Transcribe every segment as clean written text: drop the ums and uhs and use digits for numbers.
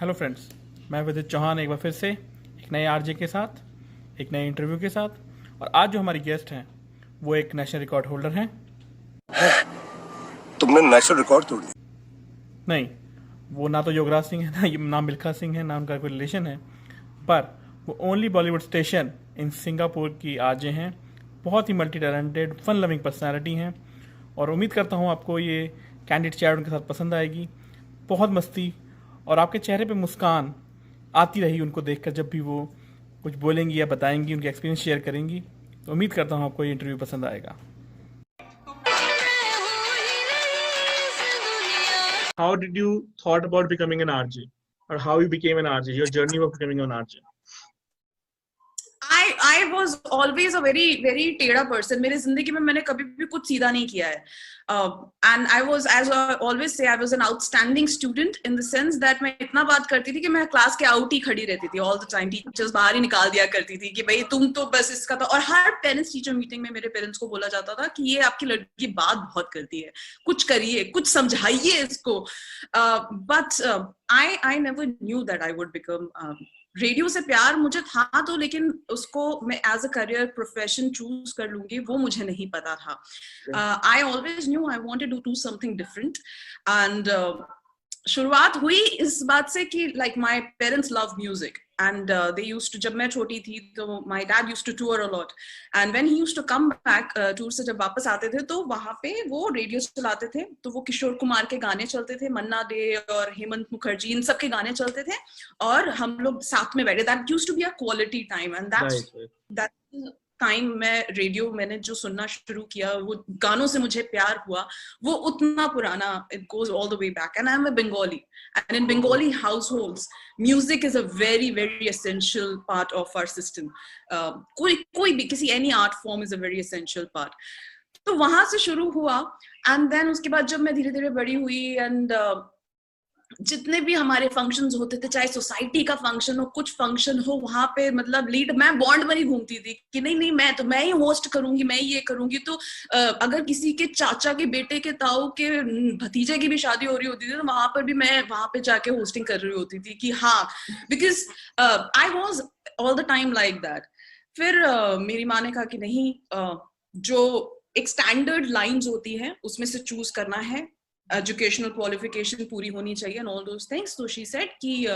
Hello friends, मैं विदित चौहान एक बार फिर से एक नए आरजे के साथ एक नए इंटरव्यू के साथ। और आज जो हमारी गेस्ट हैं वो एक नेशनल रिकॉर्ड होल्डर हैं। तुमने नेशनल रिकॉर्ड तोड़ दिया। नहीं, वो ना तो योगराज सिंह है, ना मिल्खा सिंह है, ना उनका कोई रिलेशन है, पर वो only Bollywood station in Singapore की आरजे हैं। बहुत ही multi talented fun loving personality हैं और उम्मीद करता हूँ आपको ये कैंडिड चैट उनके साथ पसंद आएगी। बहुत मस्ती और आपके चेहरे पे मुस्कान आती रही उनको देखकर जब भी वो कुछ बोलेंगी या बताएंगी, उनके एक्सपीरियंस शेयर करेंगी। तो उम्मीद करता हूँ आपको ये इंटरव्यू पसंद आएगा। How did you thought about becoming an RJ, or how you became an RJ? Your journey of becoming an RJ. I was always a very टेढ़ा person. मेरी जिंदगी में मैंने कभी भी कुछ सीधा नहीं किया है. And I was, as I always say, I was an outstanding student in the sense that मैं इतना बात करती थी कि मैं क्लास के आउट ही खड़ी रहती थी all the time. टीचर्स बाहर ही निकाल दिया करती थी कि भाई तुम तो बस इसका था. और हर पेरेंट्स टीचर मीटिंग में मेरे पेरेंट्स को बोला जाता था कि ये आपकी लड़की बात बहुत करती है, कुछ करिए, कुछ समझाइए इसको. But I never knew that I would become radio से प्यार मुझे था तो, लेकिन उसको मैं as a career profession choose कर लूंगी वो मुझे नहीं पता था. I always knew I wanted to do something different. And शुरुआत हुई इस बात से कि like my parents love music and they used to, जब मैं छोटी थी तो my dad used to tour a lot and when he used to come back tour से जब वापस आते थे तो वहां पे वो रेडियो चलाते थे. तो वो किशोर कुमार के गाने चलते थे, मन्ना डे और हेमंत मुखर्जी, इन सब के गाने चलते थे और हम लोग साथ में बैठे. That used to be a quality time and that's time मैं रेडियो मैंने जो सुनना शुरू किया, वो गानों से मुझे प्यार हुआ, वो उतना पुराना, it goes all the way back. And I am a Bengali and in Bengali households music is a very essential part of our system. कोई भी किसी any art form is a very essential part. तो वहां से शुरू हुआ एंड देन उसके बाद जब मैं धीरे धीरे बड़ी हुई एंड जितने भी हमारे फंक्शंस होते थे, चाहे सोसाइटी का फंक्शन हो, कुछ फंक्शन हो, वहां पे मतलब लीड मैं बॉन्ड बनी घूमती थी कि नहीं मैं ही होस्ट करूंगी, मैं ही ये करूंगी. तो अगर किसी के चाचा के बेटे के ताऊ के भतीजे की भी शादी हो रही होती थी तो वहां पर भी मैं वहां पे जाके होस्टिंग कर रही होती थी कि हाँ, because I was all the time like that. फिर मेरी माँ ने कहा कि नहीं, जो एक स्टैंडर्ड लाइंस होती है उसमें से चूज करना है, एजुकेशनल क्वालिफिकेशन पूरी होनी चाहिए एंड ऑल दोस थिंग्स. तो शी सेड कि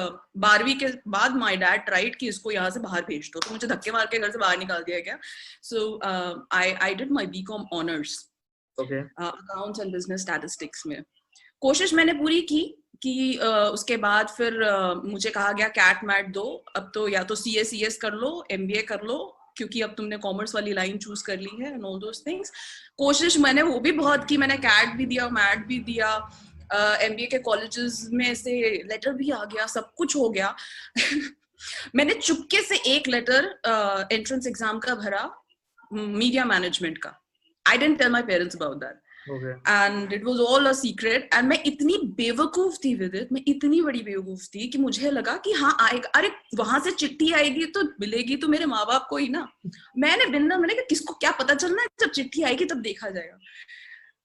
12वीं के बाद माय डैड ट्राइड कि इसको यहाँ से बाहर भेज दो. तो मुझे धक्के मार के घर से बाहर निकाल दिया गया. So I did my BCom honours accounts and business statistics में. कोशिश मैंने पूरी की कि उसके बाद फिर मुझे कहा गया कैट मैट दो, अब तो या तो CS कर लो, MBA कर लो, क्योंकि अब तुमने कॉमर्स वाली लाइन चूज कर ली है एंड ऑल दोस थिंग्स. कोशिश मैंने वो भी बहुत की, मैंने कैट भी दिया, मैट भी दिया, MBA के कॉलेजेस में से लेटर भी आ गया, सब कुछ हो गया. मैंने चुपके से एक लेटर एंट्रेंस एग्जाम का भरा, मीडिया मैनेजमेंट का. I didn't tell my parents about that. And it was all a secret. And मैं इतनी बेवकूफ थी विदित, मैं इतनी बड़ी बेवकूफ थी कि मुझे लगा कि हाँ आएगा, अरे वहां से चिट्ठी आएगी तो मिलेगी तो मेरे माँ बाप को ही ना. मैंने कहा किसको क्या पता चलना है, जब चिट्ठी आएगी तब देखा जाएगा.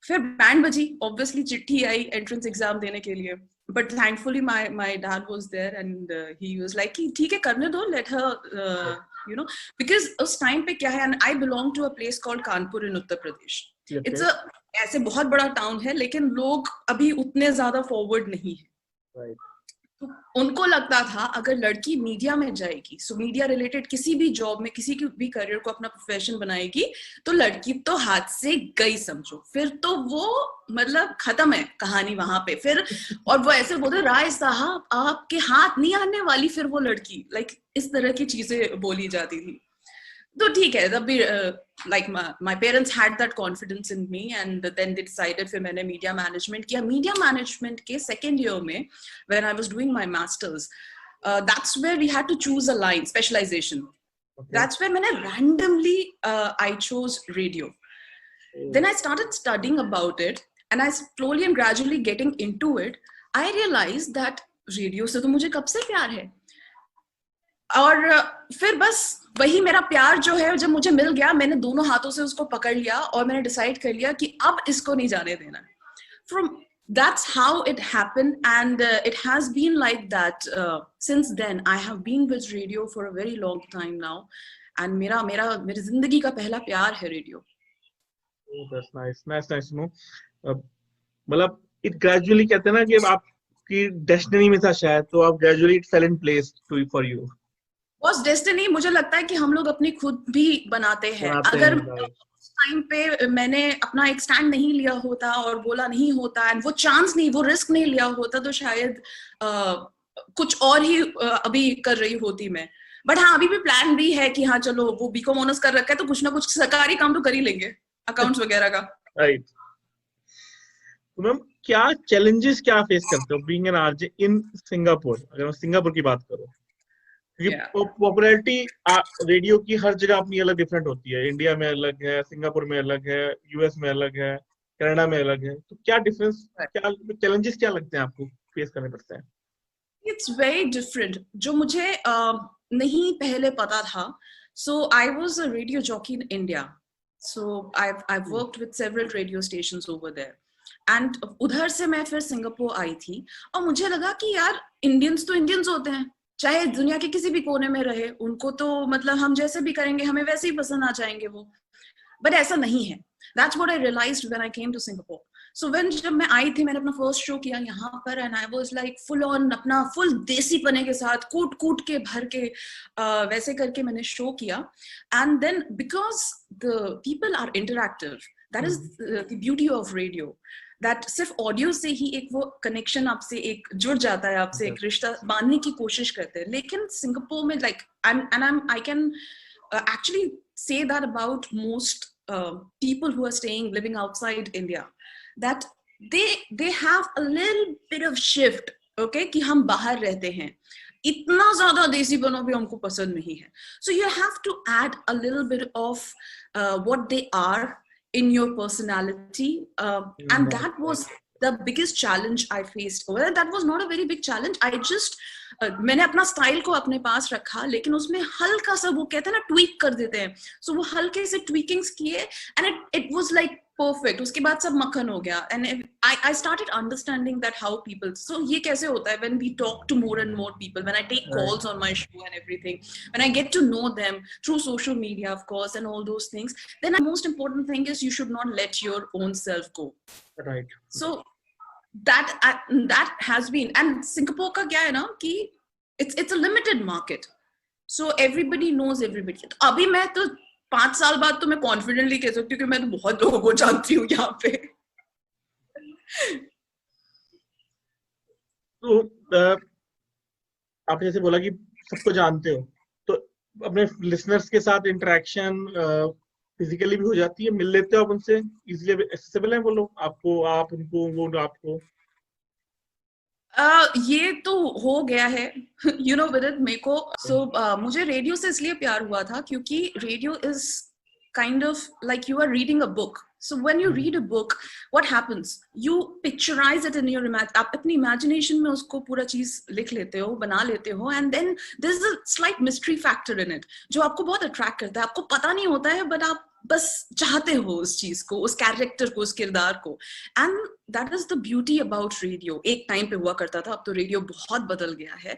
फिर बैंड बजी, ऑब्वियसली चिट्ठी आई एंट्रेंस एग्जाम देने के लिए. But thankfully my dad was there and he was like कि ठीक है करने दो, let her you know, because उस टाइम पे क्या है, and I belong to a place called Kanpur in Uttar Pradesh. It's a ऐसे बहुत बड़ा टाउन है लेकिन लोग अभी उतने ज्यादा फॉरवर्ड नहीं है. तो उनको लगता था अगर लड़की मीडिया में जाएगी, सो मीडिया रिलेटेड किसी भी जॉब में, किसी की भी करियर को अपना प्रोफेशन बनाएगी, तो लड़की तो हाथ से गई समझो, फिर तो वो मतलब खत्म है कहानी वहां पे. फिर और वो ऐसे बोलते, राय साहब आपके हाथ नहीं आने वाली फिर वो लड़की, लाइक इस तरह की चीजें बोली जाती थी. तो ठीक है, तब भी like my parents had that confidence in me and then they decided, फिर मैंने मीडिया मैनेजमेंट किया. मीडिया मैनेजमेंट के सेकेंड ईयर में when I was doing my masters, that's where we had to choose a line, specialization. That's where मैंने randomly I chose radio. Then I started studying about it and I slowly and gradually getting into it, I realized that radio से तो मुझे कब से प्यार है. और फिर बस वही मेरा प्यार जो है जब मुझे मिल गया, मैंने दोनों हाथों से उसको पकड़ लिया और मैंने डिसाइड कर लिया कि अब इसको नहीं जाने देना. From that's how it happened, and it has been like that since then. I have been with radio for a very long time now, and मेरी जिंदगी का पहला प्यार है radio. Oh, that's nice, nice to know. मतलब it gradually कहते हैं ना कि आपकी डेस्टिनी में था शायद, तो आप gradually it fell in place for you. Was destiny, मुझे लगता है कि हम लोग अपनी खुद भी बनाते हैं. अगर टाइम पे मैंने अपना एक स्टैंड नहीं लिया होता और बोला नहीं होता, एंड वो चांस नहीं, वो रिस्क नहीं लिया होता, तो शायद कुछ और ही अभी कर रही होती मैं. बट हाँ, अभी भी प्लान भी है कि हाँ चलो, वो बीकॉम ऑनर्स कर रखा है तो कुछ ना कुछ सरकारी काम तो कर ही लेंगे, अकाउंट्स वगैरह का. राइट. तो मैम क्या चैलेंजेस क्या फेस करते हो being an RJ in Singapore? अगर मैं सिंगापुर की बात करूं, क्योंकि पॉपुलैरिटी रेडियो की हर जगह अपनी अलग डिफरेंट होती है. इंडिया में अलग है, सिंगापुर में अलग है, यूएस में अलग है, कनाडा में अलग है. तो क्या डिफरेंस, क्या चैलेंजेस क्या लगते हैं आपको फेस करने पड़ते हैं? इट्स वेरी डिफरेंट, जो मुझे नहीं पहले पता था. So I was a radio jockey in India, so I worked with several radio stations over there, and उधर से मैं फिर सिंगापुर आई थी, और मुझे लगा कि यार इंडियंस तो इंडियंस होते हैं, चाहे दुनिया के किसी भी कोने में रहे, उनको तो मतलब हम जैसे भी करेंगे हमें वैसे ही पसंद आ जाएंगे वो. बट ऐसा नहीं है. That's what I realized when I came to Singapore. So when जब मैं आई थी, मैंने अपना फर्स्ट शो किया यहाँ पर, and I was like full on अपना फुल देसी पने के साथ कूट के भर के वैसे करके मैंने शो किया. And then because the people are interactive, that is the beauty of radio. That सिर्फ ऑडियो से ही एक वो कनेक्शन आपसे एक जुड़ जाता है, आपसे एक रिश्ता बांधने की कोशिश करते हैं. लेकिन सिंगापुर में like I can actually say that about most people who are living outside India, that they have a little bit of shift, okay, कि हम बाहर रहते हैं, इतना ज्यादा देसी बनो भी हमको पसंद नहीं है. So you have to add a little bit of what they are in your personality, and that was the biggest challenge I faced. Well, that was not a very big challenge. I just मैंने अपना style को अपने पास रखा, लेकिन उसमें हल्का सा वो कहते हैं ना ट्वीक कर देते हैं, सो वो हल्के से ट्वीकिंग्स किए, and it was like perfect. उसके बाद सब मक्खन हो गया, and I started understanding that how people, so ये कैसे होता है when we talk to more and more people, when I take calls on my show and everything, when I get to know them through social media of course and all those things, then the most important thing is you should not let your own self go. Right. So that has been, and Singapore का क्या है ना कि it's a limited market, so everybody knows everybody. तो अभी मैं तो 5 साल बाद तो मैं कॉन्फिडेंटली कह सकती हूँ कि मैं तो बहुत लोगों को जानती हूँ यहाँ पे. तो आपने जैसे बोला कि सबको जानते हो, तो अपने लिसनर्स के साथ इंटरेक्शन फिजिकली भी हो जाती है, मिल लेते हो आप उनसे, इजीली एक्सेसिबल है वो लोग आपको, आप उनको, वो आपको? ये तो हो गया है, यू नो विदित मेरे को. सो मुझे रेडियो से इसलिए प्यार हुआ था क्योंकि radio is kind of like you are reading a book. So when you read a book, what happens? You picturize it in your आप अपनी imagination में उसको पूरा चीज लिख लेते हो, बना लेते हो, and then there's a slight mystery factor in it जो आपको बहुत attract करता है. आपको पता नहीं होता है, but आप बस चाहते हो उस चीज को, उस कैरेक्टर को, उस किरदार को. And that is the beauty about radio. एक टाइम पे हुआ करता था, अब तो रेडियो बहुत बदल गया है.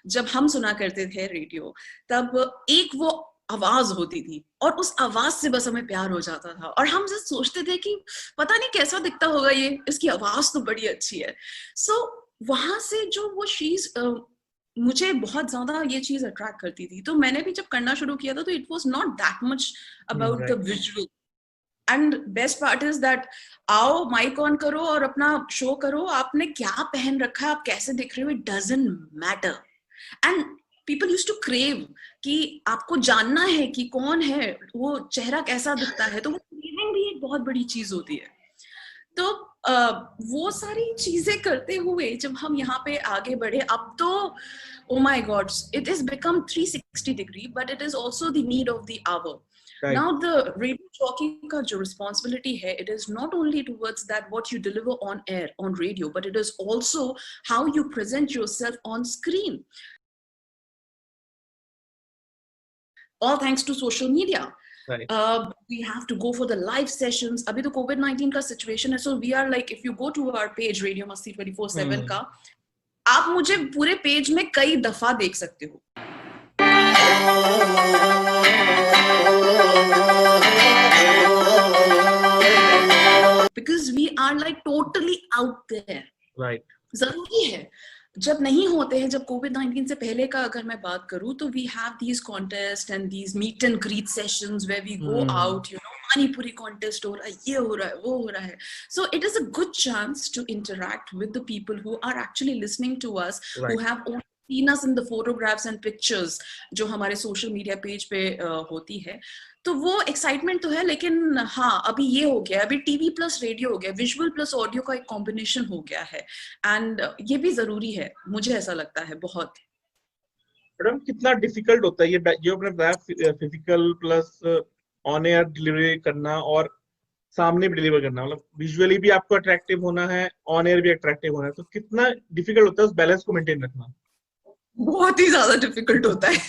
जब हम सुना करते थे रेडियो, तब एक वो आवाज होती थी, और उस आवाज से बस हमें प्यार हो जाता था, और हम जस्ट सोचते थे कि पता नहीं कैसा दिखता होगा ये, इसकी आवाज तो बड़ी अच्छी है. सो वहां से जो वो चीज मुझे बहुत ज्यादा ये चीज अट्रैक्ट करती थी. तो मैंने भी जब करना शुरू किया था, तो it was not that much about the visual. And best part is that आओ माइक ऑन करो और अपना शो करो, आपने क्या पहन रखा है, आप कैसे दिख रहे हो, it doesn't matter. And people used to crave कि आपको जानना है कि कौन है, वो चेहरा कैसा दिखता है, तो वो क्रेविंग भी एक बहुत बड़ी चीज होती है. तो वो सारी चीजें करते हुए जब हम यहाँ पे आगे बढ़े, अब तो oh my god, it has become 360 degree, but it is also the need of the hour. Right. Now the radio jockey का जो responsibility है, it is not only towards that what you deliver on air on radio, but it is also how you present yourself on screen. All thanks to social media. Right. We have to go for the live sessions. अभी तो COVID-19 का situation है, so we are like, if you go to our page Radio Masti 24/7 का, आप मुझे पूरे page में कई दफा देख सकते हो. Because we are like totally out there. Right. जरूरी है. जब नहीं होते हैं, जब COVID-19 से पहले का अगर मैं बात करूं, तो we have these contests and these meet and greet sessions where we go out, you know, Manipuri contest हो रहा है, ये हो रहा है, वो हो रहा है. So it is a good chance to interact with the people who are actually listening to us, Right. who have only seen us in the photographs and pictures जो हमारे social media page पे होती है. तो वो excitement तो है, लेकिन हाँ, अभी ये हो गया, अभी टीवी प्लस रेडियो हो गया, विजुअल प्लस ऑडियो का एक कॉम्बिनेशन हो गया है, एंड ये भी जरूरी है, मुझे ऐसा लगता है बहुत. मैडम, कितना डिफिकल्ट होता है ये जो आपने बताया, physical plus on air delivery करना और सामने भी डिलीवर करना, मतलब विजुअली भी आपको अट्रैक्टिव होना है, ऑन एयर भी अट्रैक्टिव होना है, तो कितना डिफिकल्ट होता है उस बैलेंस को मेंटेन रखना? बहुत ही ज्यादा डिफिकल्ट होता है.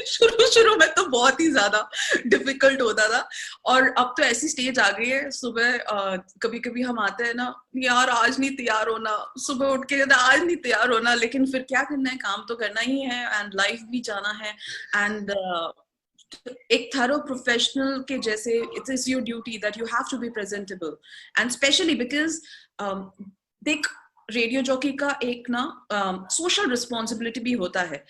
शुरू में तो बहुत ही ज्यादा डिफिकल्ट होता था, और अब तो ऐसी स्टेज आ गई है, सुबह कभी कभी हम आते हैं ना, यार आज नहीं तैयार होना, सुबह उठ के आज नहीं तैयार होना, लेकिन फिर क्या करना है, काम तो करना ही है, एंड लाइफ भी जाना है, एंड एक थरो प्रोफेशनल के जैसे it is your duty that you have to be presentable, and specially because देख, रेडियो जॉकी का एक ना सोशल रिस्पॉन्सिबिलिटी भी होता है.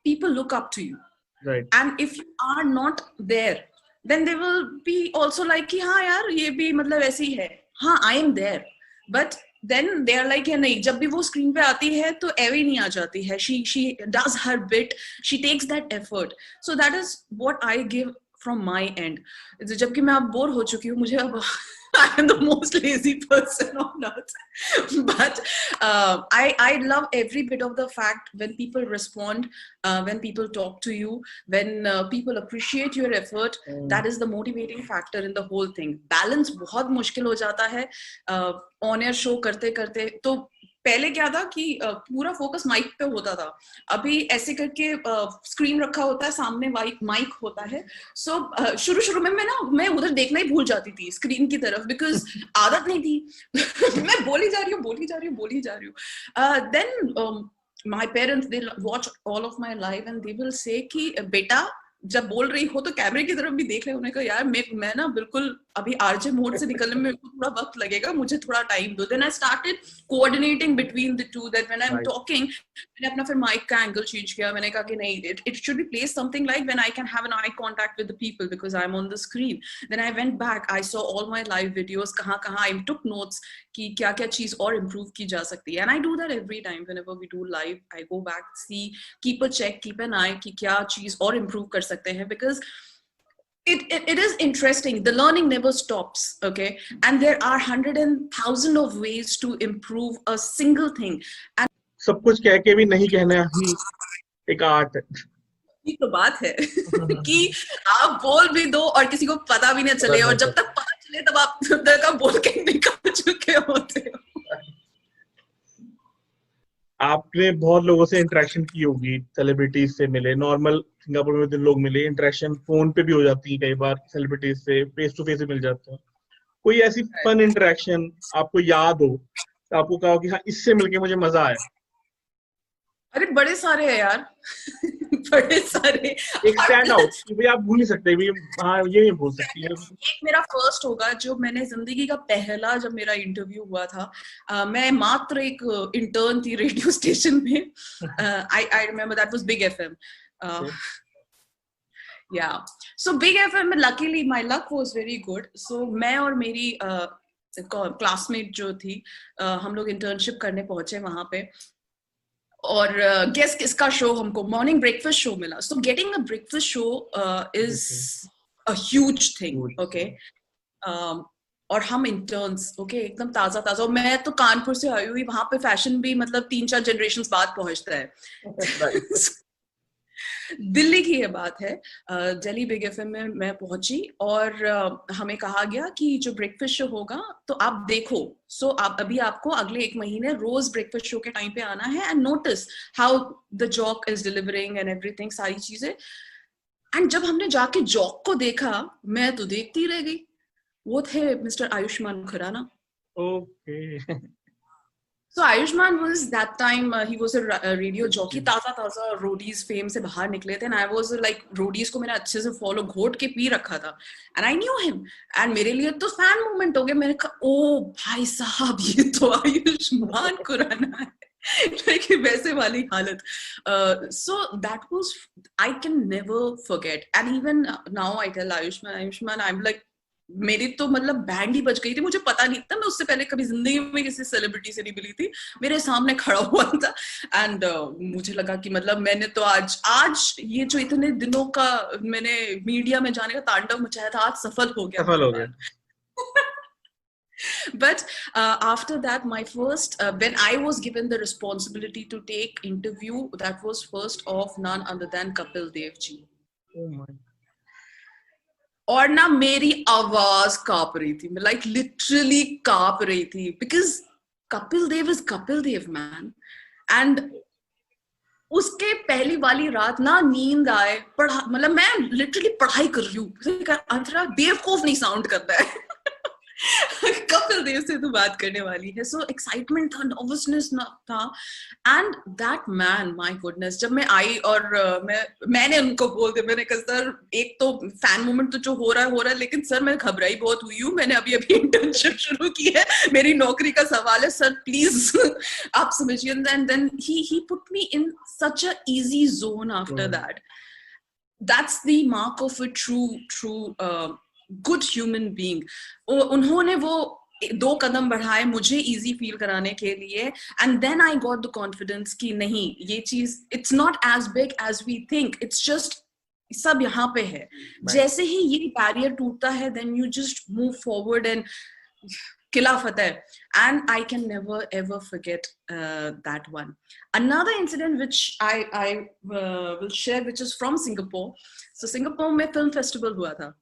People look up to you, right? And if you are not there, then they will be also like कि हाँ यार ये भी मतलब ऐसे ही है, हाँ I am there, but then they are like नहीं, जब भी वो स्क्रीन पे आती है तो एवे नहीं आ जाती है. She does her bit, she takes that effort, so that is what I give from my end. जबकि मैं अब बोर हो चुकी हूँ, मुझे अब I am the most lazy person on earth. But I love every bit of the fact when people respond, when people talk to you, when people appreciate your effort. That is the motivating factor in the whole thing. Balance बहुत मुश्किल हो जाता है on air show करते करते. तो पहले क्या था कि पूरा फोकस माइक पे होता था, अभी ऐसे करके स्क्रीन रखा होता है, सामने माइक होता है. सो शुरू में मैं उधर देखना ही भूल जाती थी स्क्रीन की तरफ, बिकॉज आदत नहीं थी. मैं बोली जा रही हूँ. Then my parents, they watch all of my live and they will say कि बेटा जब बोल रही हो तो कैमरे की तरफ भी देख रहे. उन्होंने कहा यार मैं ना बिल्कुल अभी आरजे मोड से निकलने में थोड़ा वक्त लगेगा, मुझे थोड़ा टाइम दो. Then I started coordinating between the two, that when I am talking, मैंने अपना फिर माइक का एंगल चेंज किया. मैंने कहा कि नहीं, it should be place something like when I can have an eye contact with the people because I am on the screen. Then I went back, I saw all my live videos, कहाँ I took notes कि क्या क्या चीज और improve की जा सकती है. And I do that every time whenever we do live. I go back, see, keep a check, keep an eye कि क्या चीज और इम्प्रूव कर सकते हैं, because it is interesting. The learning never stops, okay? And there are 100,000 of ways to improve a single thing. And सब कुछ कह के भी नहीं कहना ही एक आर्ट है. ये तो बात है कि आप बोल भी दो और किसी को पता भी नहीं चले, और जब तक पता चले तब आप तक आप बोल के निकल चुके होते हो. आपने बहुत लोगों से इंटरेक्शन की होगी, सेलिब्रिटीज से मिले, नॉर्मल सिंगापुर में जो लोग मिले, इंटरेक्शन फोन पे भी हो जाती है कई बार, सेलिब्रिटीज से फेस टू फेस मिल जाते हैं. कोई ऐसी फन इंटरेक्शन आपको याद हो, तो आपको कहा कि हाँ इससे मिलके मुझे मजा आया? अरे बड़े सारे हैं यार. बड़े सारे. एक स्टैंड आउट कि भाई आप भूल नहीं सकते भी, हाँ ये नहीं भूल सकती है. एक मेरा फर्स्ट होगा जो मैंने जिंदगी का पहला, जब मेरा इंटरव्यू हुआ था, मैं मात्र एक इंटर्न थी रेडियो स्टेशन में. I remember that was big FM. या सो बिग एफएम में luckily my luck was very good. So मैं और मेरी क्लासमेट जो थी, हम लोग इंटर्नशिप करने पहुंचे वहां पे, और गेस किसका शो हमको, मॉर्निंग ब्रेकफास्ट शो मिला. So getting a breakfast show is a huge thing, okay? और हम इंटर्न्स, ओके, एकदम ताजा ताजा. और मैं तो कानपुर से आई हुई, वहां पे फैशन भी मतलब 3-4 जनरेशंस बाद पहुंचता है. दिल्ली की ये बात है. दिल्ली बिग एफएम में मैं पहुंची और हमें कहा गया कि जो ब्रेकफास्ट शो होगा तो आप देखो. सो आप अभी आपको अगले 1 महीने रोज ब्रेकफास्ट शो के टाइम पे आना है and notice how the jock is delivering and everything, सारी चीजें. एंड जब हमने जाके जॉक को देखा, मैं तो देखती रह गई। वो थे mister Ayushmann Khurrana. Okay. So Ayushman was that time he was a radio jockey, ताजा रोडीज फेम से बाहर निकले थे, and I was like Roadies को मैंने अच्छे से फॉलो घोट के पी रखा था, and I knew him, and मेरे लिए तो फैन मूवमेंट हो गया। मैंने कहा ओ भाई साहब ये तो आयुष्मान खुराना है। like वैसे वाली हालत। So that was, I can never forget, and even now I tell Ayushman I'm like, मेरी तो मतलब बैंड ही बज गई थी। मुझे पता नहीं था, मैं उससे पहले कभी जिंदगी में किसी सेलिब्रिटी से नहीं मिली थी, मेरे सामने खड़ा हुआ था, एंड मुझे लगा कि मतलब मैंने तो आज ये जो इतने दिनों का मैंने मीडिया में जाने का तांडव मचाया था, आज सफल हो गया। But after that, my first when I was given the responsibility to take interview, that was first of none other than Kapil Dev ji. Oh my. और ना मेरी आवाज कांप रही थी, मैं लाइक लिटरली कांप रही थी, because Kapil Dev is Kapil Dev man. And उसके पहली वाली रात ना नींद आए, पढ़ा, मतलब मैं लिटरली पढ़ाई कर रही हूँ, बेवकूफ नहीं साउंड करता है। कपिल देव से तो बात करने वाली है, सो एक्साइटमेंट था, नर्वसनेस था, and that man, my goodness, जब मैं आई और मैंने उनको बोल दिया, मैंने कहा सर एक तो फैन मूवमेंट तो जो हो रहा है, लेकिन सर मैं घबराई बहुत हुई हूँ, मैंने अभी इंटर्नशिप शुरू की है, मेरी नौकरी का सवाल है सर प्लीज आप समझिए। And then he put me in such a easy zone after that. That's the mark of a true good human being. उन्होंने वो 2 कदम बढ़ाए मुझे इजी फील कराने के लिए, and then I got the confidence कि नहीं, ये चीज it's not as big as we think, it's just सब यहाँ पे है। जैसे ही ये बैरियर टूटता है, then you just move forward and किला फतेह, and I can never ever forget that one. Another incident which I will share, which is from Singapore. So Singapore में film festival हुआ था,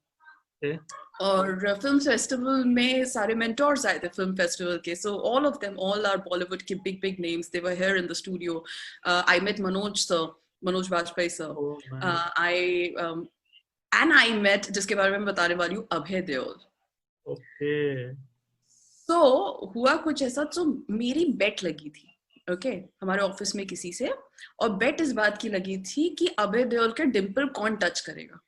और फिल्म फेस्टिवल में सारे मेंटोर्स आए थे फिल्म फेस्टिवल के, so all of them, all are Bollywood के big names, they were here in the studio. I met Manoj Bajpayee sir, I met, जिसके बारे में बताने वाली हूँ, अभय देओल। ओके। तो हुआ कुछ ऐसा, तो मेरी बेट लगी थी, ओके, हमारे ऑफिस में किसी से, और बेट इस बात की लगी थी कि अभय देओल के डिम्पल कौन टच करेगा।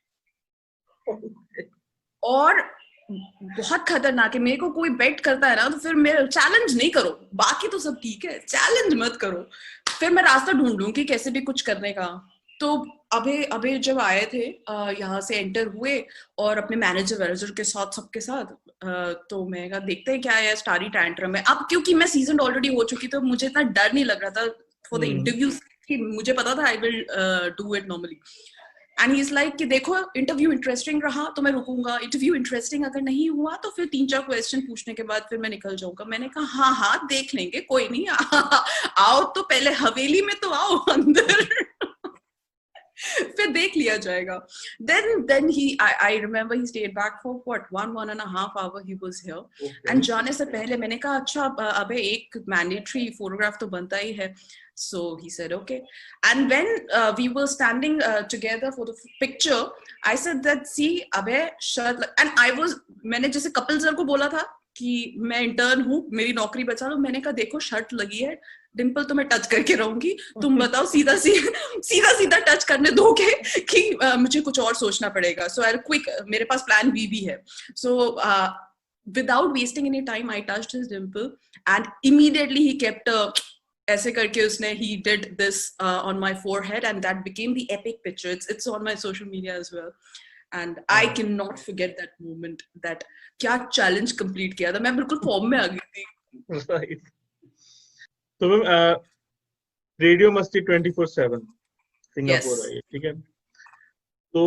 और बहुत खतरनाक है, मेरे को कोई बेट करता है ना तो फिर मेरे चैलेंज नहीं करो, बाकी तो सब ठीक है, चैलेंज मत करो, फिर मैं रास्ता ढूंढ लूं कि कैसे भी कुछ करने का। तो अभी जब आए थे, यहाँ से एंटर हुए और अपने मैनेजर के साथ, सबके साथ, तो मैं कहा देखते हैं क्या है, स्टारी टैंट्रम है। अब क्योंकि मैं सीजन ऑलरेडी हो चुकी, तो मुझे इतना डर नहीं लग रहा था फॉर द इंटरव्यू, मुझे पता था I will do it normally. And he is like कि देखो इंटरव्यू इंटरेस्टिंग रहा तो मैं रुकूंगा, इंटरव्यू इंटरेस्टिंग अगर नहीं हुआ तो फिर 3-4 क्वेश्चन पूछने के बाद फिर मैं निकल जाऊंगा। मैंने कहा हाँ देख लेंगे, कोई नहीं, आओ तो पहले हवेली में तो आओ अंदर, फिर देख लिया जाएगा। Then I remember he stayed back for what 1.5 hour he was here. Okay. And जाने से पहले मैंने कहा अच्छा अबे एक mandatory photograph तो बनता ही है। So he said okay. And when we were standing together for the picture, I said that see अबे shirt, and I was, मैंने जैसे कपिल सर को बोला था कि मैं इंटर्न हूँ, मेरी नौकरी बचा लो, मैंने कहा देखो शर्ट लगी है, डिम्पल तो मैं टच करके रहूंगी, तुम बताओ सीधा टच करने दोगे कि मुझे कुछ और सोचना पड़ेगा। सो आई क्विक, मेरे पास प्लान बी भी है। So without wasting any time I touched his Dimple and immediately he kept ऐसे करके उसने he did this on my forehead and that became the epic picture. It's on my social media as well. And I cannot forget that moment, that क्या challenge complete किया था, मैं बिल्कुल form में आ गई थी। तो मैम रेडियो मस्ती 24/7 सिंगापुर है, ठीक है, तो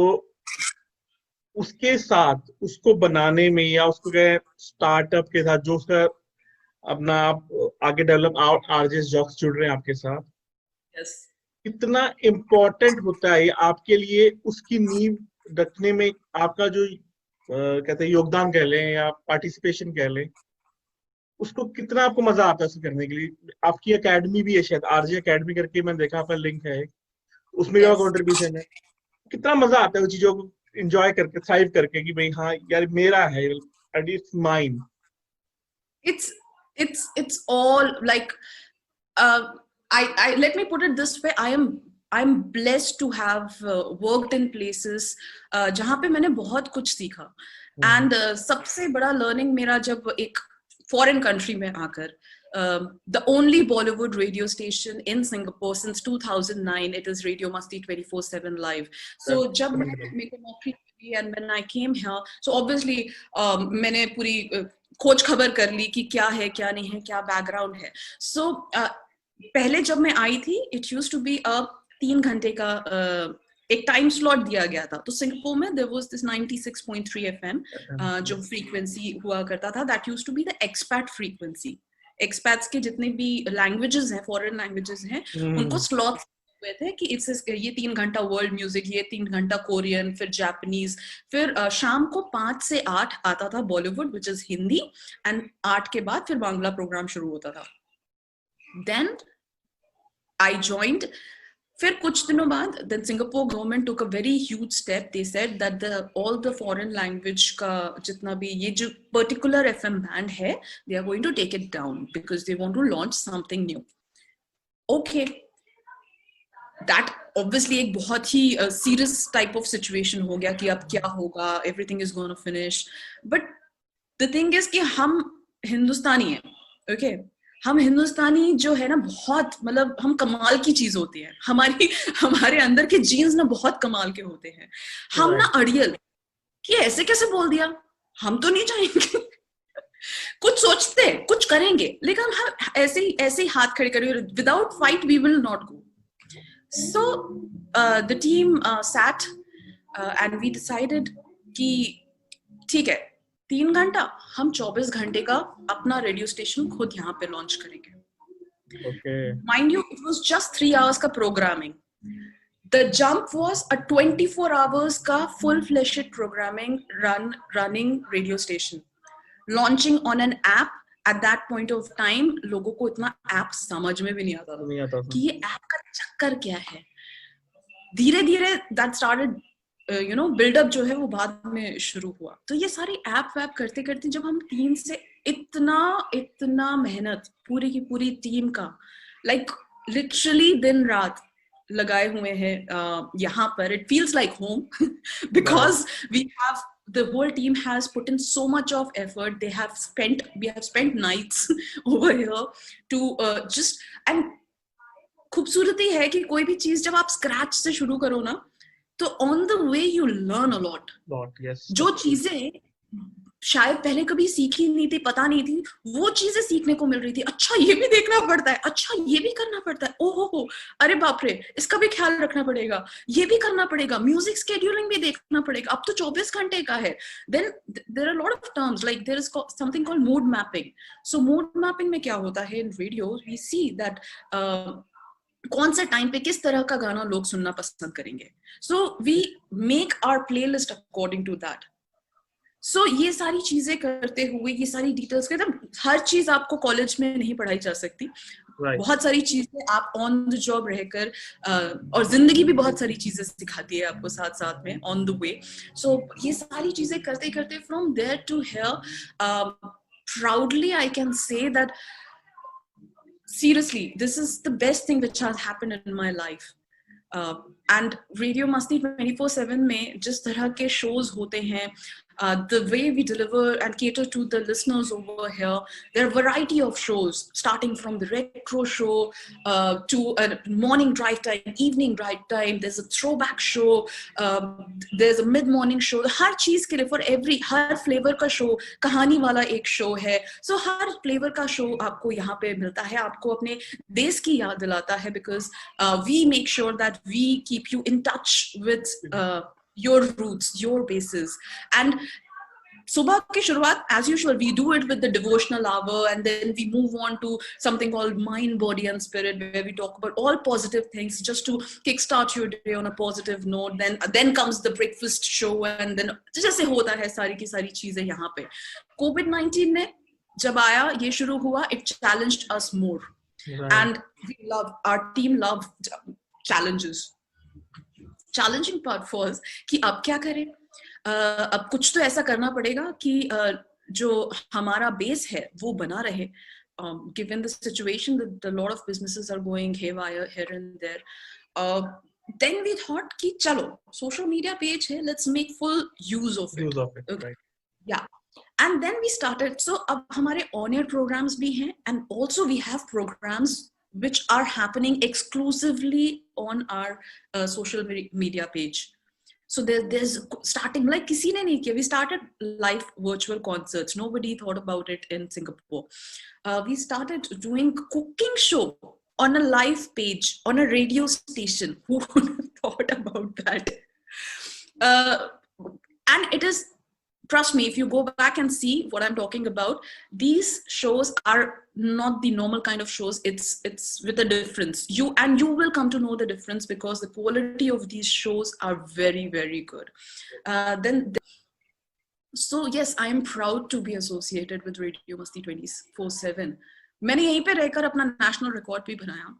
उसके साथ उसको बनाने में या उसको क्या स्टार्टअप के साथ जो उसका अपना आप आगे डेवलप आरजे जॉक्स जुड़ रहे हैं आपके साथ, yes. कितना इम्पोर्टेंट होता है आपके लिए उसकी नींव रखने में, आपका जो कहते हैं योगदान कह लें या पार्टिसिपेशन कह लें, उसको कितना आपको मजा आता है उसे करने के लिए? आपकी एकेडमी भी है शायद, आरजे एकेडमी करके मैंने देखा आपका लिंक है, उसमें क्या कंट्रीब्यूशन है? कितना मजा आता है उन चीजों को एंजॉय करके, थ्राइव करके कि भाई हाँ यार मेरा है, and it's mine. It's all like I let me put it this way. I'm blessed to have worked in places जहाँ पे मैंने बहुत कुछ सीखा. And सबसे बड़ा learning मेरा जब एक foreign country में आकर the only Bollywood radio station in Singapore since 2009, it is Radio Masti 24/7 live. So जब मेरे को नौकरी मिली and when I came here, so obviously मैंने पूरी खोज खबर कर ली कि क्या है क्या नहीं है, क्या बैकग्राउंड है. सो पहले जब मैं आई थी, इट यूज्ड टू बी 3 घंटे का एक टाइम स्लॉट दिया गया था. तो सिंगापुर में देयर वाज दिस 96.3 FM जो फ्रीक्वेंसी हुआ करता था, that used to be the expat frequency. Expats के जितने भी लैंग्वेजेस हैं, फॉरेन लैंग्वेजेस हैं, उनको स्लॉट्स हुए थे कि ये 3 घंटा वर्ल्ड म्यूजिक, ये 3 घंटा कोरियन, फिर जापानीज, फिर शाम को 5 से 8 आता था Bollywood which is Hindi, and 8 के बाद फिर बांग्ला प्रोग्राम शुरू होता था. Then I joined. फिर कुछ दिनों बाद then Singapore government took a very huge step. They said that all the foreign language का जितना भी ये जो पर्टिकुलर FM बैंड है, they are going to take it down because they want to launch something new. Okay, that obviously एक बहुत ही serious type of situation हो गया कि अब क्या होगा, everything is gonna finish. But the thing is कि हम हिंदुस्तानी हैं, ओके हम हिंदुस्तानी जो है ना, बहुत मतलब हम कमाल की चीज होती है. हमारे अंदर के जीन्स ना बहुत कमाल के होते हैं. हम ना अड़ियल कि ऐसे कैसे बोल दिया, हम तो नहीं जाएंगे. कुछ सोचते कुछ करेंगे, लेकिन हम ऐसे ही हाथ खड़े करेंगे. Without fight we will not go. So the team sat and we decided कि ठीक है, 3 घंटा हम 24 घंटे का अपना रेडियो स्टेशन खुद यहाँ पे लॉन्च करेंगे. Okay. Mind you, it was just 3 hours का programming. The jump was a 24 hours का full-fledged programming running radio station, launching on an app. At that point of time, लोगों को इतना ऐप समझ में भी नहीं आता था कि ये ऐप का चक्कर क्या है. धीरे धीरे that started, build-up जो है वो बाद में शुरू हुआ. तो ये सारी ऐप वैप करते करते जब हम टीम से इतना मेहनत पूरी की पूरी टीम का, like literally दिन रात लगाए हुए हैं यहाँ पर. It feels like home because the whole team has put in so much of effort. We have spent nights over here to just, and खूबसूरती है कि कोई भी चीज जब आप स्क्रैच से शुरू करो ना, तो on the way you learn a lot. Yes. जो चीजें शायद पहले कभी सीखी नहीं थी, पता नहीं थी, वो चीजें सीखने को मिल रही थी. अच्छा ये भी देखना पड़ता है, अच्छा ये भी करना पड़ता है, ओहो हो, अरे बाप रे, इसका भी ख्याल रखना पड़ेगा, ये भी करना पड़ेगा, म्यूजिक स्केड्यूलिंग भी देखना पड़ेगा. अब तो 24 घंटे का है. Then there are lot of terms, like there is something called mood mapping. So mood mapping में क्या होता है, in radio we see that कौन से टाइम पे किस तरह का गाना लोग सुनना पसंद करेंगे. So we make our playlist according to that. So ये सारी चीजें करते हुए, ये सारी डिटेल्स के, हर चीज आपको कॉलेज में नहीं पढ़ाई जा सकती. बहुत सारी चीजें आप ऑन द जॉब रहकर, और जिंदगी भी बहुत सारी चीजें सिखाती है आपको साथ साथ में ऑन द वे. सो ये सारी चीजें करते करते from there to here, proudly I can say that seriously this is the best thing which has happened in my life. And Radio Masti 24/7 में जिस तरह के shows होते हैं, the way we deliver and cater to the listeners over here, there are a variety of shows starting from the retro show to a morning drive time, evening drive time, there's a throwback show, there's a mid-morning show. हर चीज के लिए for her flavor का show, कहानी वाला एक show है. So हर flavor का show आपको यहाँ पे मिलता है, आपको अपने देश की याद दिलाता है, because we make sure that we keep you in touch with your roots, your bases. And सुबह की शुरुआत as usual we do it with the devotional hour, and then we move on to something called mind, body and spirit, where we talk about all positive things just to kickstart your day on a positive note. Then comes the breakfast show, and then जैसे होता है सारी की सारी चीजें यहाँ पे. COVID-19 ने जब आया, ये शुरू हुआ, it challenged us more. Right. And our team loved challenges. challenging part was कि अब क्या करें, अब कुछ तो ऐसा करना पड़ेगा कि जो हमारा बेस है वो बना रहे, given the situation that a lot of businesses are going haywire here and there. Then we thought कि चलो social media page है, let's make full use of it. Okay. Right. Yeah. And then we started. So अब हमारे on-air programs भी हैं, and also we have programs which are happening exclusively on our social media page. So there's starting like किसी ने नहीं किया. We started live virtual concerts. Nobody thought about it in Singapore. We started doing cooking show on a live page on a radio station. Who would have thought about that? And it is, trust me, if you go back and see what I'm talking about, these shows are not the normal kind of shows. It's with a difference. You will come to know the difference because the quality of these shows are very, very good. So yes, I am proud to be associated with Radio Masti 24/7. मैंने यहीं पे रहकर अपना national record भी बनाया.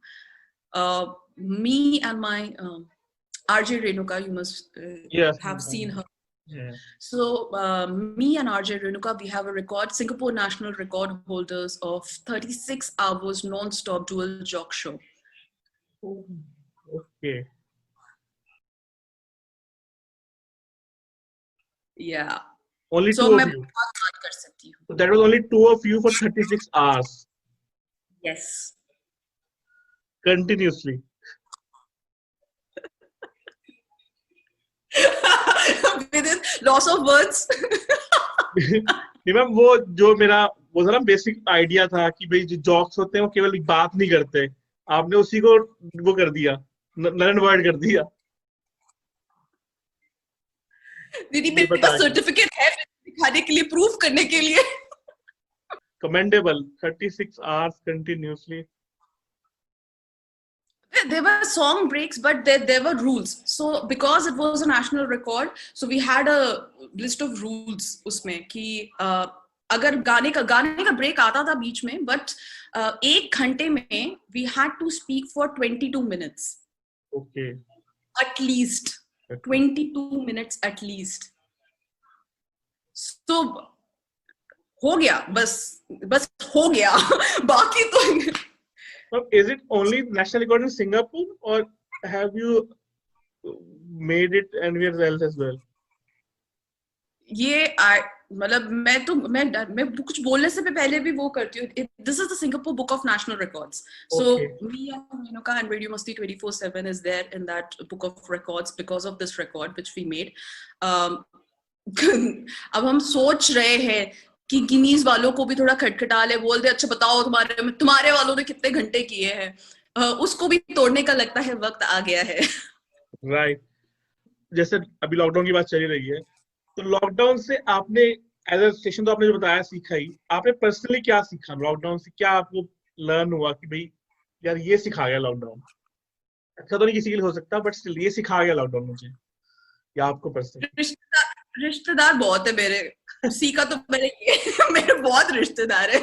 Me and my RJ Renuka, you must have seen her. Yeah. So me and RJ Renuka, we have a record, Singapore national record holders of 36 hours non-stop dual jock show. Okay. Yeah. Only So two मैं of you. बात कर सकती हूँ. So that was only two of you for 36 hours Yes. continuously. Within loss of words. नहीं ma'am, वो जो मेरा वो था ना बेसिक आइडिया था कि भाई जो जॉक्स होते हैं वो केवल बात नहीं करते, आपने उसी को वो कर दिया, नल एंड वॉइड कर दिया. दीदी मेरे पास सर्टिफिकेट है दिखाने के लिए, प्रूफ करने के लिए. Commendable. 36 hours continuously. There were song breaks, but there were rules. So because it was a national record, so we had a list of rules उसमें कि अगर गाने का break आता था बीच में, but 1 घंटे में we had to speak for 22 minutes. Okay. At least 22 minutes at least. So हो गया, बस हो गया. बाकी तो Is it only national record in Singapore or have you made it anywhere else as well? ये मतलब मैं कुछ बोलने से पहले भी वो करती हूँ. This is the Singapore Book of National Records. So me and Renuka and Radio Masti 24/7 is there in that book of records because of this record which we made. अब हम सोच रहे हैं कि गिनीज वालों को भी थोड़ा खटखटा ले, बोल दे अच्छा बताओ तुम्हारे वालों ने कितने घंटे किए हैं. उसको भी तोड़ने का लगता है वक्त आ गया है. राइट. जैसे अभी लॉकडाउन की बात चली रही है, तो लॉकडाउन से आपने एज अ स्टेशन तो आपने जो बताया सीखा ही, आपने पर्सनली क्या सीखा लॉकडाउन से? क्या आपको लर्न हुआ कि भाई यार ये सिखा गया लॉकडाउन? अच्छा तो नहीं किसी के लिए हो सकता, बट स्टिल ये सिखा गया लॉकडाउन मुझे, या आपको पर्सनली? रिश्तेदार बहुत है मेरे. सीखा तो मेरे बहुत रिश्तेदार है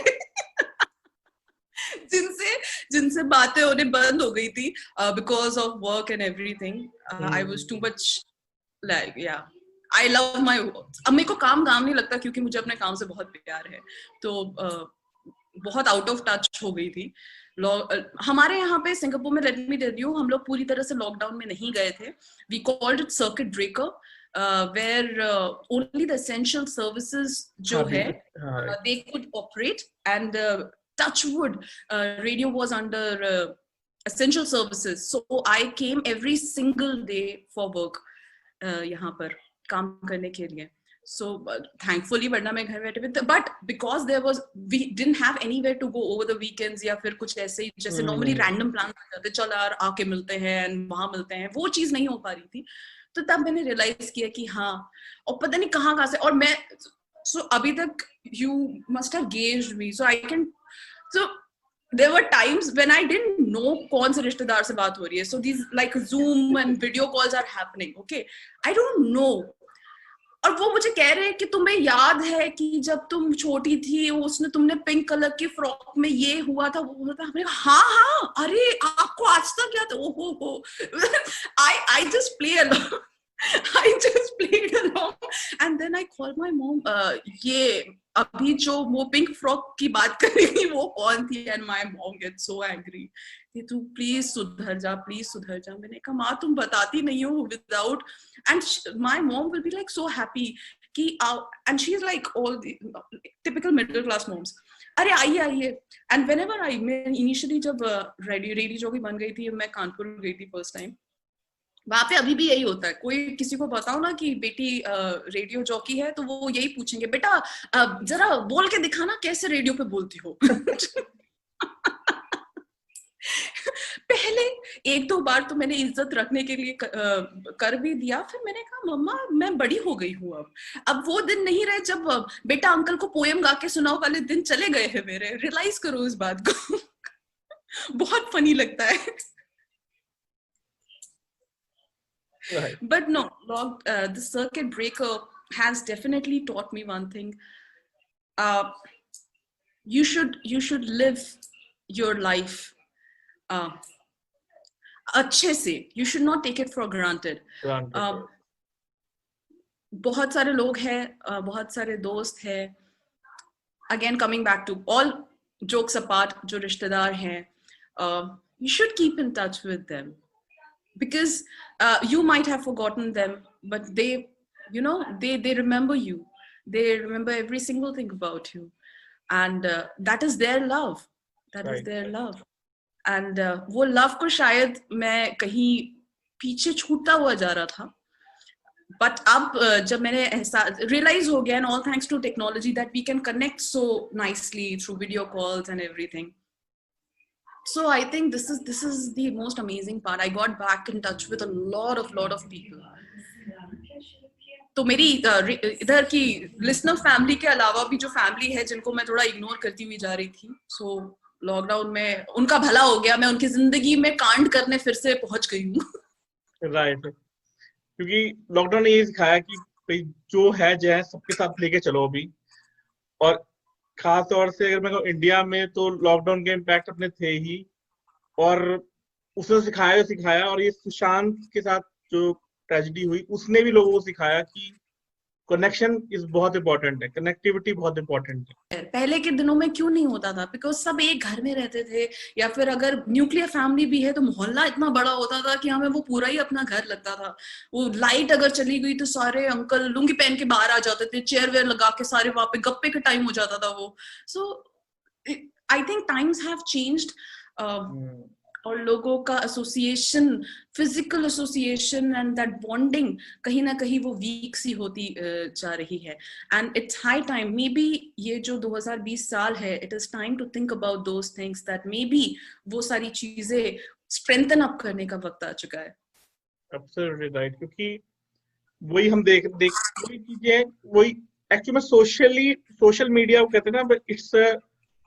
जिनसे बातें होने बंद हो गई थी because of work and everything. I was too much like I love my work. अब मेरे को काम नहीं लगता क्योंकि मुझे अपने काम से बहुत प्यार है, तो बहुत आउट ऑफ टच हो गई थी. हमारे यहाँ पे सिंगापुर में, लेट मी टेल यू, हम लोग पूरी तरह से लॉकडाउन में नहीं गए थे. We called it circuit breaker, where only the essential services जो है they could operate, and touch wood, radio was under essential services. So I came every single day for work यहाँ पर काम करने के लिए. So thankfully वरना मैं घर बैठे थे, but because we didn't have anywhere to go over the weekends या फिर कुछ ऐसे ही जैसे normally random plans हो जाते, चल यार आके मिलते हैं and वहाँ मिलते हैं, वो चीज नहीं हो पा रही थी. तो तब मैंने रियलाइज किया कि हाँ, और पता नहीं कहाँ से, और मैं अभी तक you must have gauged me, so there were times when I didn't know कौन से रिश्तेदार से बात हो रही है. So these like Zoom and video calls are happening. Okay, I don't know. और वो मुझे कह रहे हैं कि तुम्हें याद है कि जब तुम छोटी थी उसने तुमने पिंक कलर की फ्रॉक में ये हुआ था वो हुआ था। हमने कहा हाँ हाँ अरे आपको आज तक याद, ओहो हो। I just play along. I just played along and then I called my mom. ये अभी जो वो पिंक फ्रॉक की बात कर रही थी वो कौन थी? And my mom gets so angry कि तू प्लीज सुधर जा, प्लीज सुधर जा। मैंने कहा माँ तुम बताती नहीं हो without, and my mom will be like so happy कि and she is like all the typical middle class moms, अरे आइए आइए। and whenever मैं initially जब रेडियो जॉकी बन गई थी, मैं कानपुर गई थी फर्स्ट टाइम, वहां पे अभी भी यही होता है, कोई किसी को बताओ ना कि बेटी रेडियो जॉकी है तो वो यही पूछेंगे बेटा जरा बोल के दिखाना कैसे रेडियो पे बोलती हो। पहले एक दो बार तो मैंने इज्जत रखने के लिए कर भी दिया, फिर मैंने कहा मम्मा मैं बड़ी हो गई हूँ, अब वो दिन नहीं रहे जब बेटा अंकल को पोएम गा के सुनाओ वाले दिन चले गए हैं मेरे, रियलाइज करो इस बात को। बहुत फनी लगता है। Right. But no, the circuit breaker has definitely taught me one thing. You should live your life अच्छे से. You should not take it for granted. बहुत सारे लोग हैं, बहुत सारे दोस्त हैं. Again, coming back to all jokes apart, जो रिश्तेदार हैं, you should keep in touch with them. Because you might have forgotten them, but they remember you. They remember every single thing about you, and that is their love. That is their love. And वो love को शायद मैं कहीं पीछे छूटता हुआ जा रहा था, but अब जब मैंने realize हो गया, and all thanks to technology, that we can connect so nicely through video calls and everything. So I think this is the most amazing part. I got back in touch with a lot of people. तो मेरी इधर की listener family के अलावा भी जो family है जिनको मैं थोड़ा इग्नोर करती हुई जा रही थी, सो लॉकडाउन में उनका भला हो गया, मैं उनकी जिंदगी में कांड करने फिर से पहुंच गई हूँ। राइट, क्योंकि लॉकडाउन ने ये सिखाया कि जो है सबके साथ लेके चलो अभी। और खास तौर से अगर मैं कहूँ इंडिया में तो लॉकडाउन के इम्पैक्ट अपने थे ही, और उसने सिखाया और ये सुशांत के साथ जो ट्रेजेडी हुई उसने भी लोगों को सिखाया कि कनेक्शन इज बहुत इंपॉर्टेंट है, कनेक्टिविटी बहुत इंपॉर्टेंट है। पहले के दिनों में क्यों नहीं होता था? बिकॉज सब एक घर में रहते थे, या फिर अगर न्यूक्लियर फैमिली भी है तो मोहल्ला इतना बड़ा होता था कि हमें वो पूरा ही अपना घर लगता था। वो लाइट अगर चली गई तो सारे अंकल लुंगी पहन के बाहर आ जाते थे, चेयर वेयर लगा के सारे वहां पे गप्पे का टाइम हो जाता था वो। So I think times have changed, और लोगों का association, physical association and that bonding कहीं ना कहीं वो वीक सी होती जा रही है। And it's high time, maybe ये जो 2020 साल है, it is time to think about those things, that maybe वो सारी चीजें स्ट्रेंथन अप करने का वक्त आ चुका है। एब्सोल्युटली राइट, क्योंकि वही हम देख वही चीजें, वही एक्चुअली में सोशल मीडिया को कहते हैं ना, it's a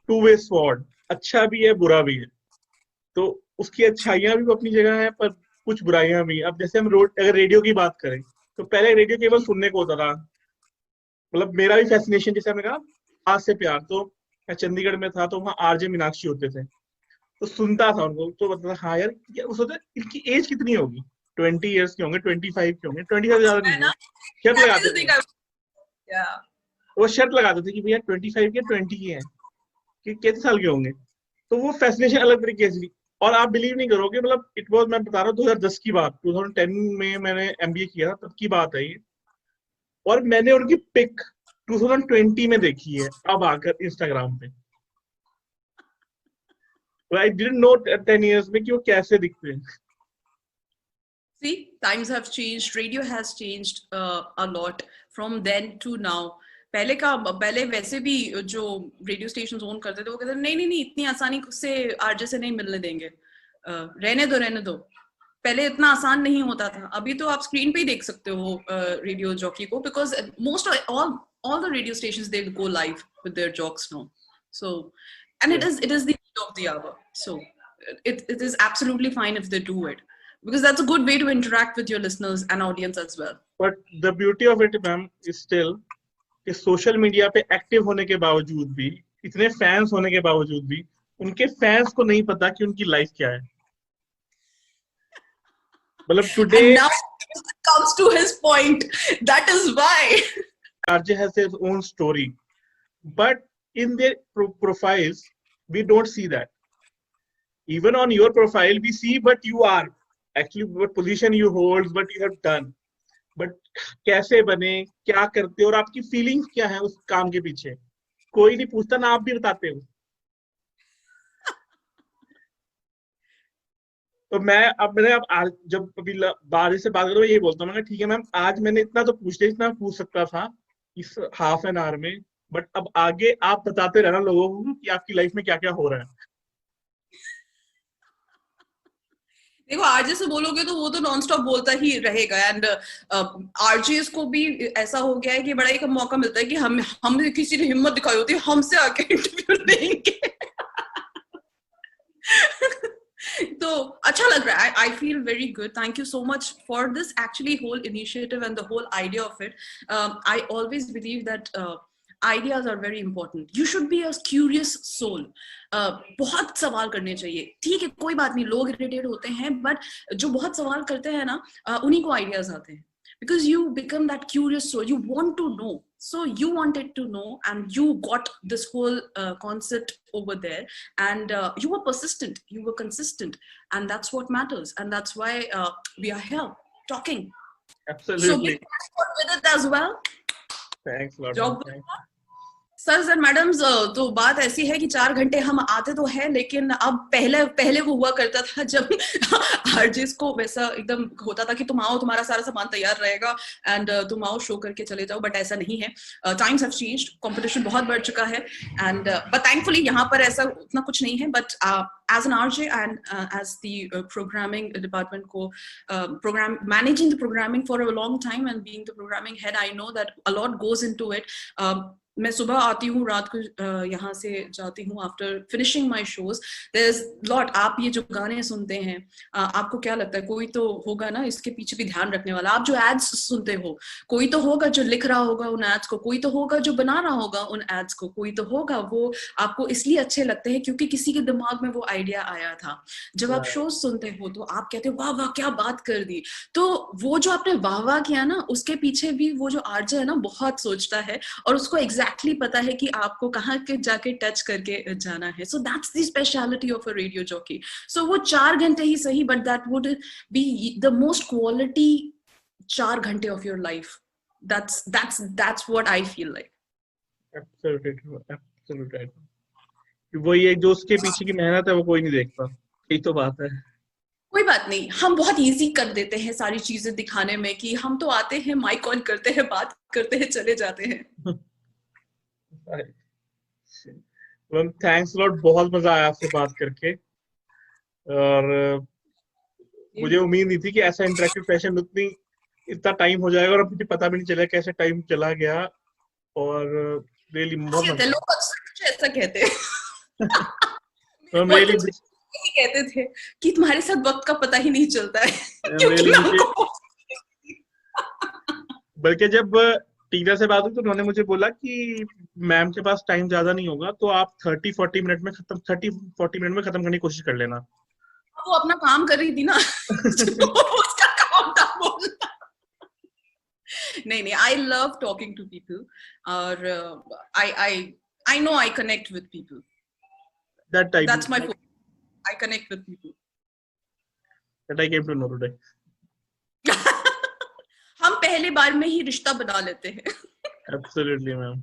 two way sword, अच्छा भी है बुरा भी है। तो उसकी अच्छाइयां भी अपनी जगह है पर कुछ बुराइयां भी। अब जैसे हम अगर रेडियो की बात करें तो पहले रेडियो केवल सुनने को होता था, मतलब मेरा भी फैसिनेशन, जैसे हमने कहा आज से प्यार, तो मैं चंडीगढ़ में था तो वहाँ आरजे मीनाक्षी होते थे, तो सुनता था उनको, तो बताता हाँ यार उस वक्त इनकी एज कितनी होगी, 20 ईयर्स के होंगे, 25 के होंगे, 25 ज्यादा नहीं है। शर्त लगाते थे, वो शर्त लगाते थे कि भैया 25 के 20 के हैं, कि कितने साल के होंगे। तो वो फैसिनेशन अलग तरीके से। और आप बिलीव नहीं करोगे, मतलब इट वाज, मैं बता रहा हूँ 2010 की बात, 2010 में मैंने एमबीए किया था, तब की बात है ये। और मैंने उनकी पिक 2020 में देखी है अब आकर इंस्टाग्राम पे। आई डिडंट नो 10 इयर्स में कि वो कैसे दिखते हैं। See, times have changed, radio has changed a lot from then to now. पहले वैसे भी जो रेडियो स्टेशन ओन करते थे वो कहते नहीं इतनी आसानी से आरजे से नहीं मिलने देंगे, रहने दो। पहले इतना आसान नहीं होता था, अभी तो आप स्क्रीन पे ही देख सकते हो रेडियो जॉकी को, because most all the radio stations, they go live with their jocks now. So, and it is the need of the hour. So it is absolutely fine if they do it. because that's a good way to interact with your listeners and audience as well. But the beauty of it, ma'am, is still कि social media पे active होने के बावजूद भी, इतने fans होने के बावजूद भी, उनके फैंस को नहीं पता कि उनकी लाइफ क्या है. मतलब today And now it comes to his point. That is why RJ has his own story, but in their profiles we don't see that. Even on your profile we see what you are actually, what position you hold, what you have done, but कैसे बने, क्या करते हो और आपकी feelings क्या है उस काम के पीछे, कोई नहीं पूछता ना, आप भी बताते हो. तो मैंने आज जब अभी बारिश से बात करूँ यही बोलता हूँ, मैं ठीक है मैम, आज मैंने इतना तो पूछ लिया, इतना पूछ सकता था इस हाफ एन आवर में, बट अब आगे आप बताते रहना लोगों को कि आपकी लाइफ में क्या क्या हो रहा है. देखो आरजे से बोलोगे तो वो तो नॉन स्टॉप बोलता ही रहेगा. एंड आरजे को भी ऐसा हो गया है कि बड़ा एक मौका मिलता है कि हम किसी ने हिम्मत दिखाई होती है हमसे आके इंटरव्यू लेंगे. तो अच्छा लग रहा है. I feel very good. Thank you so much for this actually whole initiative and the whole idea of it. I always believe that ideas are very important. You should be a curious soul. बहुत सवाल करने चाहिए. ठीक है कोई बात नहीं, लोग इरिटेट होते हैं, बट जो बहुत सवाल करते हैं ना उन्हीं को आइडियाज आते हैं. Because you become that curious soul, you want to know, so you wanted to know and you got this whole concept over there, and you were persistent, you were consistent, and that's what matters, and that's why we are here talking. Absolutely. So be careful with it as well. Thanks a lot. Job sir और madams, तो बात ऐसी है कि 4 घंटे हम आते तो है, लेकिन अब पहले वो हुआ करता था जब आरजेस को वैसा एकदम होता था कि तुम आओ, तुम्हारा सारा सामान तैयार रहेगा एंड तुम आओ शो करके चले जाओ. बट ऐसा नहीं है. टाइम्स हैव चेंज्ड, कंपटीशन बहुत बढ़ चुका है, एंड बट थैंकफुली यहाँ पर ऐसा उतना कुछ नहीं है. But as an RJ and as the programming department program managing the programming for a long time and being the programming head, I know that a lot goes into it. मैं सुबह आती हूँ, रात को यहाँ से जाती हूँ after finishing my shows. There is lot. आप ये जो गाने सुनते हैं, आपको क्या लगता है कोई तो होगा ना इसके पीछे भी ध्यान रखने वाला. आप जो एड्स सुनते हो, कोई तो होगा जो लिख रहा होगा उन एड्स को, कोई तो होगा जो बना रहा होगा उन एड्स को, कोई तो होगा वो आपको इसलिए अच्छे लगते हैं क्योंकि किसी के दिमाग में वो आइडिया आया था. जब आप शोज सुनते हो तो आप कहते हो वाह वाह क्या बात कर दी. तो वो जो आपने वाह वाह किया ना, उसके पीछे भी वो जो आरजे है ना बहुत सोचता है और उसको एग्जैक्टली पता है कि आपको कहाँ के जाके टच करके जाना है. So that's the speciality of a radio jockey. So वो 4 घंटे ही सही, but that would be the most quality 4 घंटे of your life. That's what I feel like. Absolutely. वही एक जो उसके पीछे की मेहनत है वो कोई नहीं देखता. यही तो बात है. कोई बात नहीं, हम बहुत इजी कर देते हैं सारी चीजें दिखाने में कि हम तो आते हैं, माइक ऑन करते हैं, बात करते हैं, चले जाते हैं. Thanks lot. बहुत मजा आया आपसे बात करके, और मुझे उम्मीद नहीं थी कि ऐसा इंटरेक्टिव सेशन इतना टाइम हो जाएगा, और मुझे पता भी नहीं चला कैसे टाइम चला गया. और रियली बहुत लोग अक्सर ऐसा कहते हैं. यही कहते थे कि तुम्हारे साथ वक्त का पता ही नहीं चलता है. बल्कि जब टीना से बात हुई तो उन्होंने मुझे बोला कि मैम के पास टाइम ज्यादा नहीं होगा, तो आप 30-40 मिनट में खत्म करने की कोशिश कर लेना. वो अपना काम कर रही थी ना. उसका काम था बोलना. नहीं, I love talking to people, और I know I connect with people. That's my focus. I connect with people. That I came to know today. हम पहले बार में ही रिश्ता बना लेते हैं. Absolutely, ma'am.